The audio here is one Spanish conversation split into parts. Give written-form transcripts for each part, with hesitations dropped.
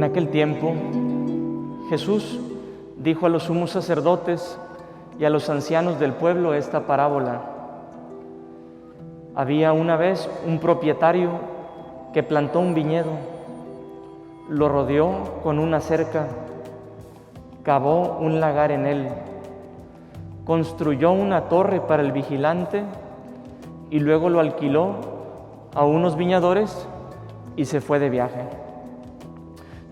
En aquel tiempo, Jesús dijo a los sumos sacerdotes y a los ancianos del pueblo esta parábola. Había una vez un propietario que plantó un viñedo, lo rodeó con una cerca, cavó un lagar en él, construyó una torre para el vigilante y luego lo alquiló a unos viñadores y se fue de viaje.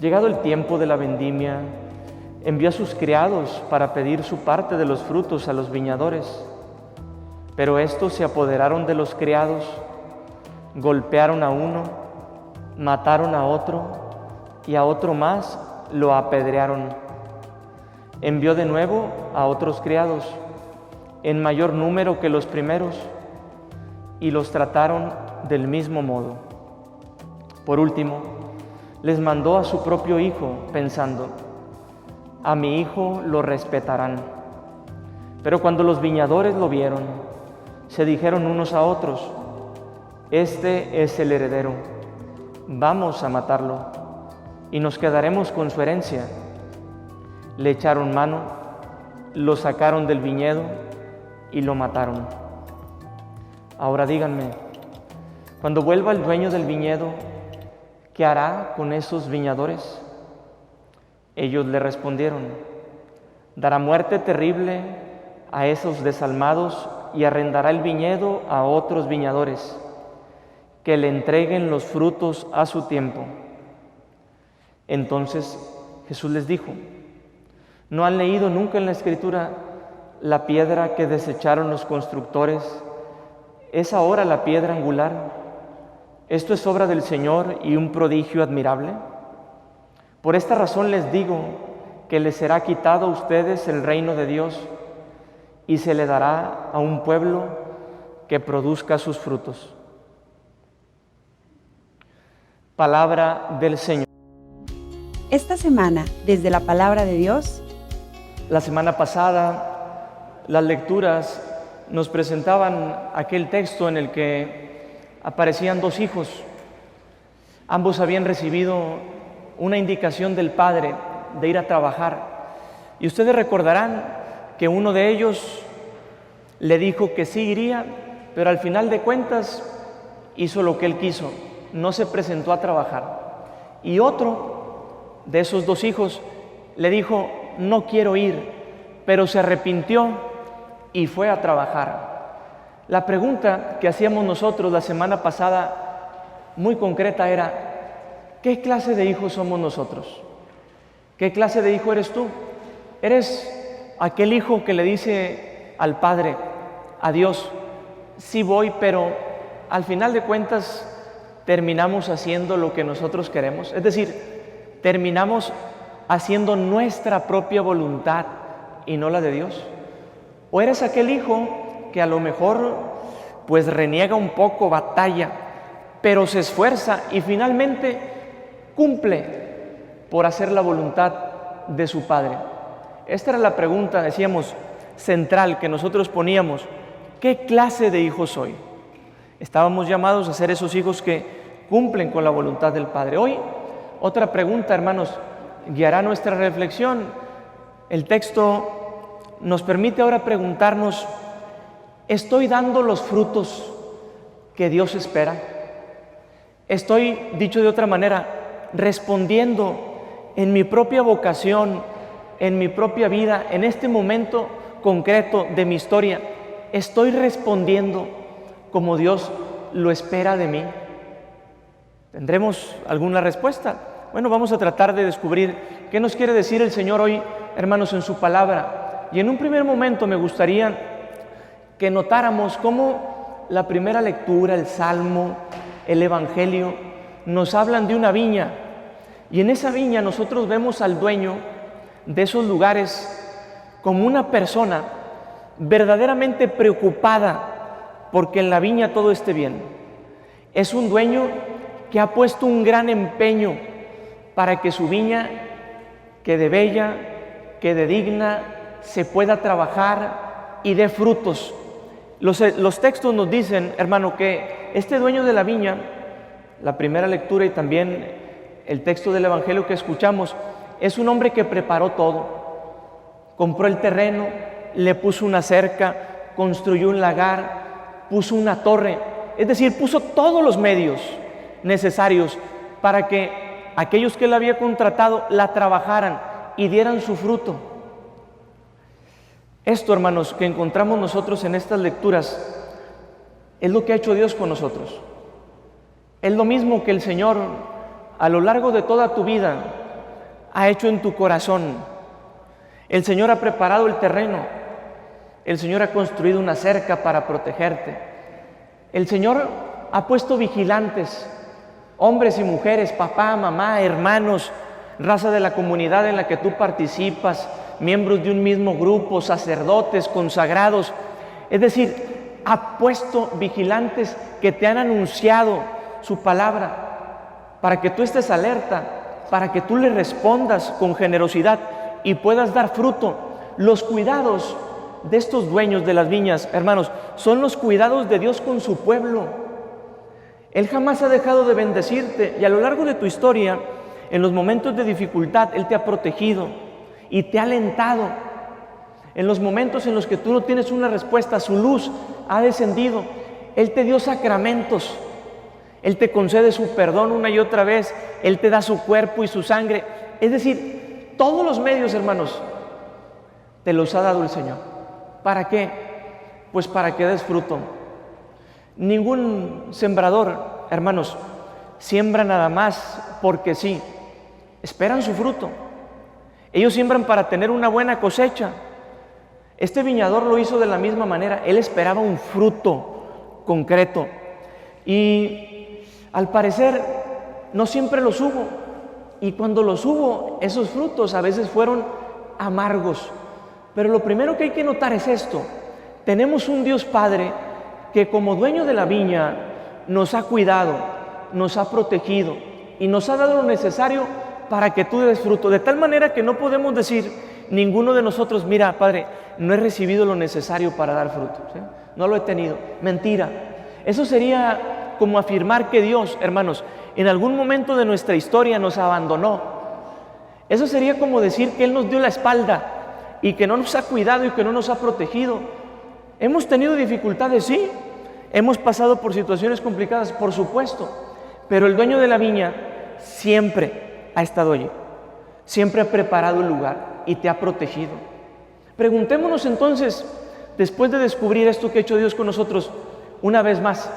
Llegado el tiempo de la vendimia, envió a sus criados para pedir su parte de los frutos a los viñadores. Pero estos se apoderaron de los criados, golpearon a uno, mataron a otro y a otro más lo apedrearon. Envió de nuevo a otros criados, en mayor número que los primeros, y los trataron del mismo modo. Por último, les mandó a su propio hijo, pensando: a mi hijo lo respetarán. Pero cuando los viñadores lo vieron, se dijeron unos a otros: este es el heredero, vamos a matarlo y nos quedaremos con su herencia. Le echaron mano, lo sacaron del viñedo y lo mataron. Ahora díganme, cuando vuelva el dueño del viñedo, ¿qué hará con esos viñadores? Ellos le respondieron: dará muerte terrible a esos desalmados y arrendará el viñedo a otros viñadores, que le entreguen los frutos a su tiempo. Entonces Jesús les dijo: ¿no han leído nunca en la Escritura la piedra que desecharon los constructores? Es ahora la piedra angular. Esto es obra del Señor y un prodigio admirable. Por esta razón les digo que les será quitado a ustedes el reino de Dios y se le dará a un pueblo que produzca sus frutos. Palabra del Señor. Esta semana, desde la Palabra de Dios. La semana pasada, las lecturas nos presentaban aquel texto en el que aparecían dos hijos. Ambos habían recibido una indicación del padre de ir a trabajar. Y ustedes recordarán que uno de ellos le dijo que sí iría, pero al final de cuentas hizo lo que él quiso, no se presentó a trabajar. Y otro de esos dos hijos le dijo: no quiero ir, pero se arrepintió y fue a trabajar. La pregunta que hacíamos nosotros la semana pasada, muy concreta, era: ¿qué clase de hijos somos nosotros? ¿Qué clase de hijo eres tú? ¿Eres aquel hijo que le dice al padre, a Dios: sí voy, pero al final de cuentas terminamos haciendo lo que nosotros queremos? Es decir, terminamos haciendo nuestra propia voluntad y no la de Dios. ¿O eres aquel hijo que a lo mejor pues reniega un poco, batalla, pero se esfuerza y finalmente cumple por hacer la voluntad de su padre? Esta era la pregunta, decíamos, central que nosotros poníamos: ¿qué clase de hijo soy? Estábamos llamados a ser esos hijos que cumplen con la voluntad del Padre. Hoy, otra pregunta, hermanos, guiará nuestra reflexión. El texto nos permite ahora preguntarnos: ¿estoy dando los frutos que Dios espera? ¿Estoy, dicho de otra manera, respondiendo en mi propia vocación, en mi propia vida, en este momento concreto de mi historia? ¿Estoy respondiendo como Dios lo espera de mí? ¿Tendremos alguna respuesta? Bueno, vamos a tratar de descubrir qué nos quiere decir el Señor hoy, hermanos, en su palabra. Y en un primer momento me gustaría que notáramos cómo la primera lectura, el Salmo, el Evangelio, nos hablan de una viña. Y en esa viña nosotros vemos al dueño de esos lugares como una persona verdaderamente preocupada porque en la viña todo esté bien. Es un dueño que ha puesto un gran empeño para que su viña quede bella, quede digna, se pueda trabajar y dé frutos. Los textos nos dicen, hermano, que este dueño de la viña, la primera lectura y también el texto del Evangelio que escuchamos, es un hombre que preparó todo. Compró el terreno, le puso una cerca, construyó un lagar, puso una torre, es decir, puso todos los medios necesarios para que aquellos que él había contratado la trabajaran y dieran su fruto. Esto, hermanos, que encontramos nosotros en estas lecturas, es lo que ha hecho Dios con nosotros. Es lo mismo que el Señor, a lo largo de toda tu vida, ha hecho en tu corazón. El Señor ha preparado el terreno. El Señor ha construido una cerca para protegerte. El Señor ha puesto vigilantes, hombres y mujeres, papá, mamá, hermanos, raza de la comunidad en la que tú participas, miembros de un mismo grupo, sacerdotes, consagrados. Es decir, ha puesto vigilantes que te han anunciado su palabra para que tú estés alerta, para que tú le respondas con generosidad y puedas dar fruto. Los cuidados de estos dueños de las viñas, hermanos, son los cuidados de Dios con su pueblo. Él jamás ha dejado de bendecirte y a lo largo de tu historia, en los momentos de dificultad, Él te ha protegido y te ha alentado. En los momentos en los que tú no tienes una respuesta, su luz ha descendido. Él te dio sacramentos. Él te concede su perdón una y otra vez. Él te da su cuerpo y su sangre. Es decir, todos los medios, hermanos, te los ha dado el Señor. ¿Para qué? Pues para que des fruto. Ningún sembrador, hermanos, siembra nada más porque sí. Esperan su fruto. Ellos siembran para tener una buena cosecha. Este viñador lo hizo de la misma manera. Él esperaba un fruto concreto. Y al parecer no siempre los hubo. Y cuando los hubo, esos frutos a veces fueron amargos. Pero lo primero que hay que notar es esto. Tenemos un Dios Padre que como dueño de la viña nos ha cuidado, nos ha protegido y nos ha dado lo necesario para que tú des fruto. De tal manera que no podemos decir ninguno de nosotros, mira, Padre, no he recibido lo necesario para dar fruto, ¿sí? No lo he tenido. Mentira. Eso sería como afirmar que Dios, hermanos, en algún momento de nuestra historia nos abandonó. Eso sería como decir que Él nos dio la espalda y que no nos ha cuidado y que no nos ha protegido. Hemos tenido dificultades, sí. Hemos pasado por situaciones complicadas, por supuesto. Pero el dueño de la viña siempre ha estado allí. Siempre ha preparado el lugar y te ha protegido. Preguntémonos entonces, después de descubrir esto que ha hecho Dios con nosotros, una vez más,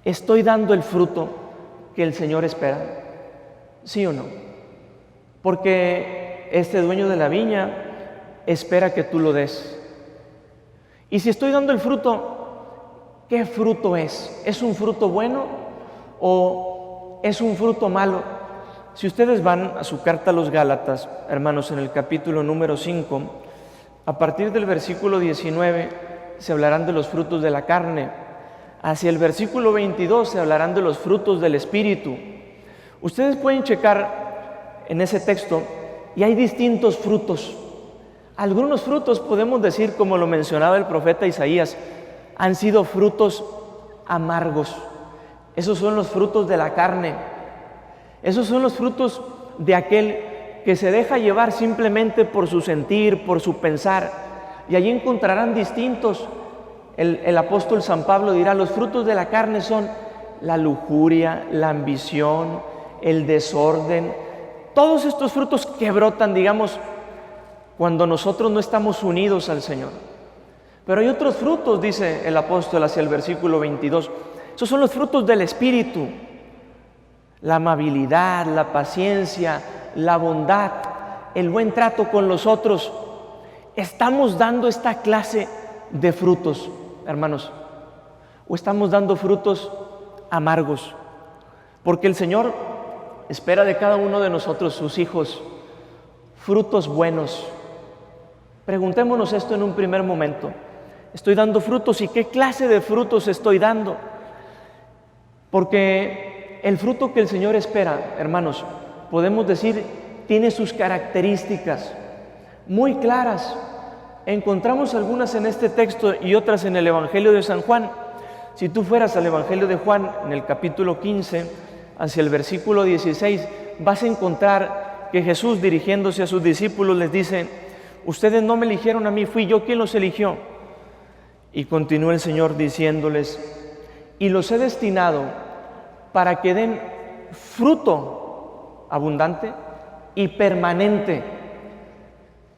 ¿estoy dando el fruto que el Señor espera? ¿Sí o no? Porque este dueño de la viña espera que tú lo des. Y si estoy dando el fruto, ¿qué fruto es? ¿Es un fruto bueno o es un fruto malo? Si ustedes van a su carta a los Gálatas, hermanos, en el capítulo número 5, a partir del versículo 19 se hablarán de los frutos de la carne. Hacia el versículo 22 se hablarán de los frutos del Espíritu. Ustedes pueden checar en ese texto y hay distintos frutos. Algunos frutos podemos decir, como lo mencionaba el profeta Isaías, han sido frutos amargos. Esos son los frutos de la carne. Esos son los frutos de aquel que se deja llevar simplemente por su sentir, por su pensar. Y allí encontrarán distintos. El apóstol San Pablo dirá, los frutos de la carne son la lujuria, la ambición, el desorden. Todos estos frutos que brotan, digamos, cuando nosotros no estamos unidos al Señor. Pero hay otros frutos, dice el apóstol hacia el versículo 22. Esos son los frutos del Espíritu. La amabilidad, la paciencia, la bondad, el buen trato con los otros. ¿Estamos dando esta clase de frutos, hermanos? ¿O estamos dando frutos amargos? Porque el Señor espera de cada uno de nosotros, sus hijos, frutos buenos. Preguntémonos esto en un primer momento. ¿Estoy dando frutos y qué clase de frutos estoy dando? Porque el fruto que el Señor espera, hermanos, podemos decir, tiene sus características muy claras. Encontramos algunas en este texto y otras en el Evangelio de San Juan. Si tú fueras al Evangelio de Juan, en el capítulo 15, hacia el versículo 16, vas a encontrar que Jesús, dirigiéndose a sus discípulos, les dice: ustedes no me eligieron a mí, fui yo quien los eligió. Y continúa el Señor diciéndoles: y los he destinado para que den fruto abundante y permanente.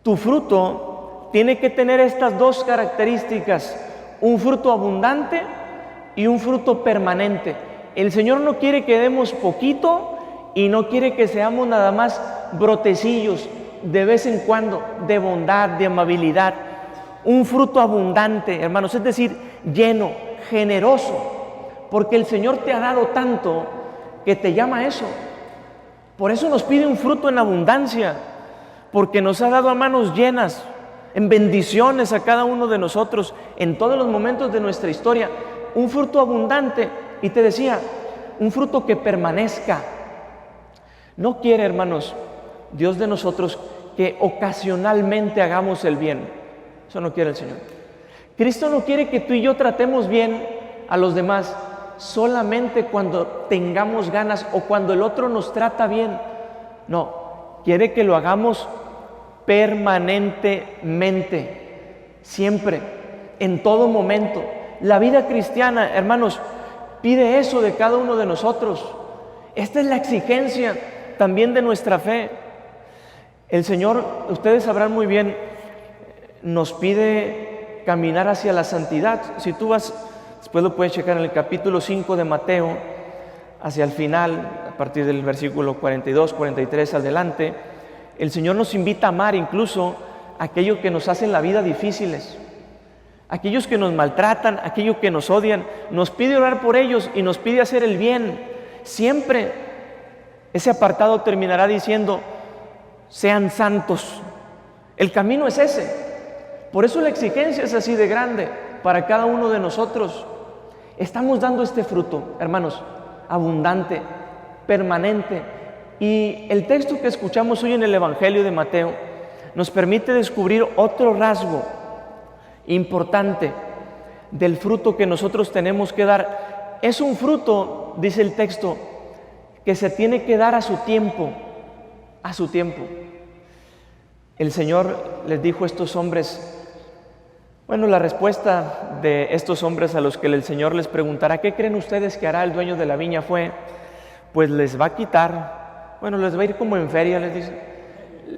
Tu fruto tiene que tener estas dos características: un fruto abundante y un fruto permanente. El Señor no quiere que demos poquito y no quiere que seamos nada más brotecillos de vez en cuando de bondad, de amabilidad. Un fruto abundante, hermanos, es decir, lleno, generoso, porque el Señor te ha dado tanto que te llama a eso. Por eso nos pide un fruto en abundancia, porque nos ha dado a manos llenas, en bendiciones a cada uno de nosotros, en todos los momentos de nuestra historia. Un fruto abundante, y te decía, un fruto que permanezca. No quiere, hermanos, Dios de nosotros que ocasionalmente hagamos el bien. Eso no quiere el Señor. Cristo no quiere que tú y yo tratemos bien a los demás solamente cuando tengamos ganas o cuando el otro nos trata bien. No, quiere que lo hagamos permanentemente, siempre, en todo momento. La vida cristiana, hermanos, pide eso de cada uno de nosotros. Esta es la exigencia también de nuestra fe. El Señor, ustedes sabrán muy bien, nos pide caminar hacia la santidad. Si tú vas, después lo puedes checar en el capítulo 5 de Mateo, hacia el final, a partir del versículo 42, 43 adelante, el Señor nos invita a amar incluso a aquellos que nos hacen la vida difíciles, aquellos que nos maltratan, aquellos que nos odian. Nos pide orar por ellos y nos pide hacer el bien. Siempre ese apartado terminará diciendo: sean santos. El camino es ese. Por eso la exigencia es así de grande para cada uno de nosotros. Estamos dando este fruto, hermanos, abundante, permanente. Y el texto que escuchamos hoy en el Evangelio de Mateo nos permite descubrir otro rasgo importante del fruto que nosotros tenemos que dar. Es un fruto, dice el texto, que se tiene que dar a su tiempo, a su tiempo. El Señor les dijo a estos hombres, bueno, la respuesta de estos hombres a los que el Señor les preguntará: ¿qué creen ustedes que hará el dueño de la viña? Fue: pues les va a quitar, bueno, les va a ir como en feria, les dice,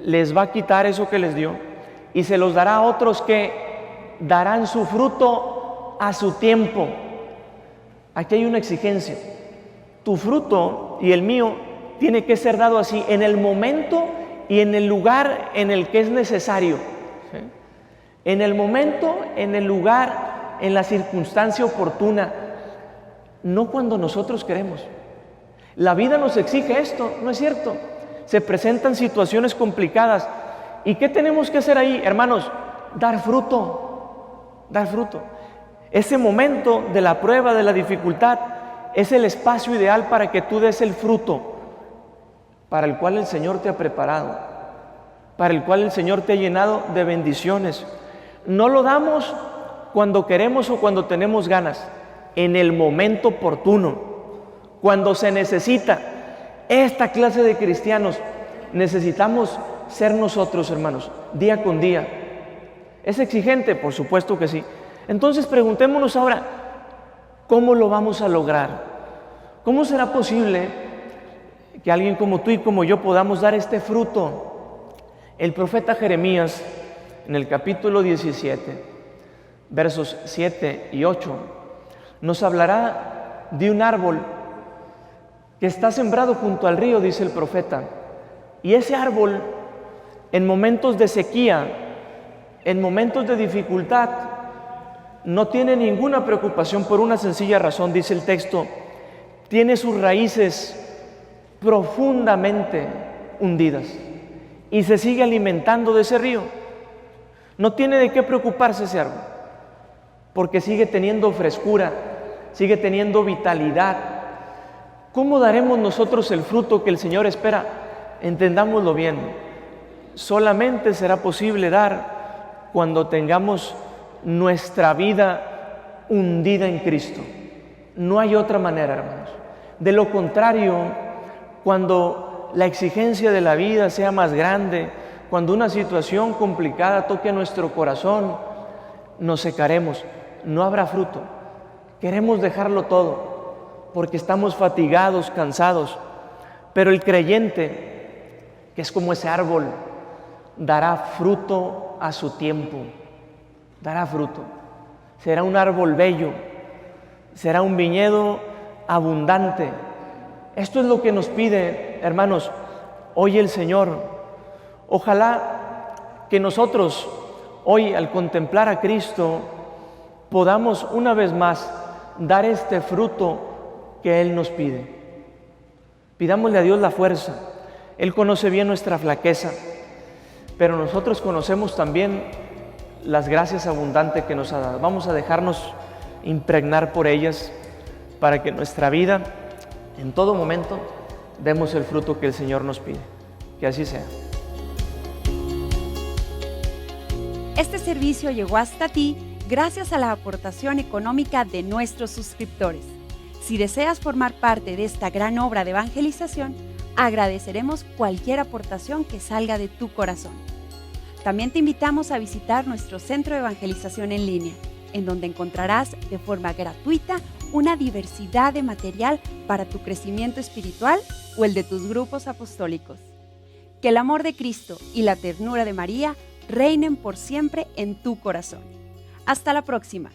les va a quitar eso que les dio y se los dará a otros que darán su fruto a su tiempo. Aquí hay una exigencia: tu fruto y el mío tiene que ser dado así, en el momento y en el lugar en el que es necesario. ¿Sí? En el momento, en el lugar, en la circunstancia oportuna, no cuando nosotros queremos. La vida nos exige esto, ¿no es cierto? Se presentan situaciones complicadas. ¿Y qué tenemos que hacer ahí, hermanos? Dar fruto, dar fruto. Ese momento de la prueba, de la dificultad, es el espacio ideal para que tú des el fruto para el cual el Señor te ha preparado, para el cual el Señor te ha llenado de bendiciones. No lo damos cuando queremos o cuando tenemos ganas, en el momento oportuno, cuando se necesita. Esta clase de cristianos necesitamos ser nosotros, hermanos, día con día. ¿Es exigente? Por supuesto que sí. Entonces preguntémonos ahora, ¿cómo lo vamos a lograr? ¿Cómo será posible que alguien como tú y como yo podamos dar este fruto? El profeta Jeremías, en el capítulo 17, versos 7 y 8, nos hablará de un árbol que está sembrado junto al río, dice el profeta. Y ese árbol, en momentos de sequía, en momentos de dificultad, no tiene ninguna preocupación por una sencilla razón, dice el texto: tiene sus raíces profundamente hundidas y se sigue alimentando de ese río. No tiene de qué preocuparse ese árbol, porque sigue teniendo frescura, sigue teniendo vitalidad. ¿Cómo daremos nosotros el fruto que el Señor espera? Entendámoslo bien. Solamente será posible dar cuando tengamos nuestra vida hundida en Cristo. No hay otra manera, hermanos. De lo contrario, cuando la exigencia de la vida sea más grande, cuando una situación complicada toque a nuestro corazón, nos secaremos, no habrá fruto. Queremos dejarlo todo porque estamos fatigados, cansados. Pero el creyente, que es como ese árbol, dará fruto a su tiempo. Dará fruto. Será un árbol bello, será un viñedo abundante. Esto es lo que nos pide, hermanos, hoy el Señor. Ojalá que nosotros hoy, al contemplar a Cristo, podamos una vez más dar este fruto que Él nos pide. Pidámosle a Dios la fuerza. Él conoce bien nuestra flaqueza, pero nosotros conocemos también las gracias abundantes que nos ha dado. Vamos a dejarnos impregnar por ellas para que nuestra vida, en todo momento, demos el fruto que el Señor nos pide. Que así sea. Este servicio llegó hasta ti gracias a la aportación económica de nuestros suscriptores. Si deseas formar parte de esta gran obra de evangelización, agradeceremos cualquier aportación que salga de tu corazón. También te invitamos a visitar nuestro centro de evangelización en línea, en donde encontrarás de forma gratuita una diversidad de material para tu crecimiento espiritual o el de tus grupos apostólicos. Que el amor de Cristo y la ternura de María reinen por siempre en tu corazón. Hasta la próxima.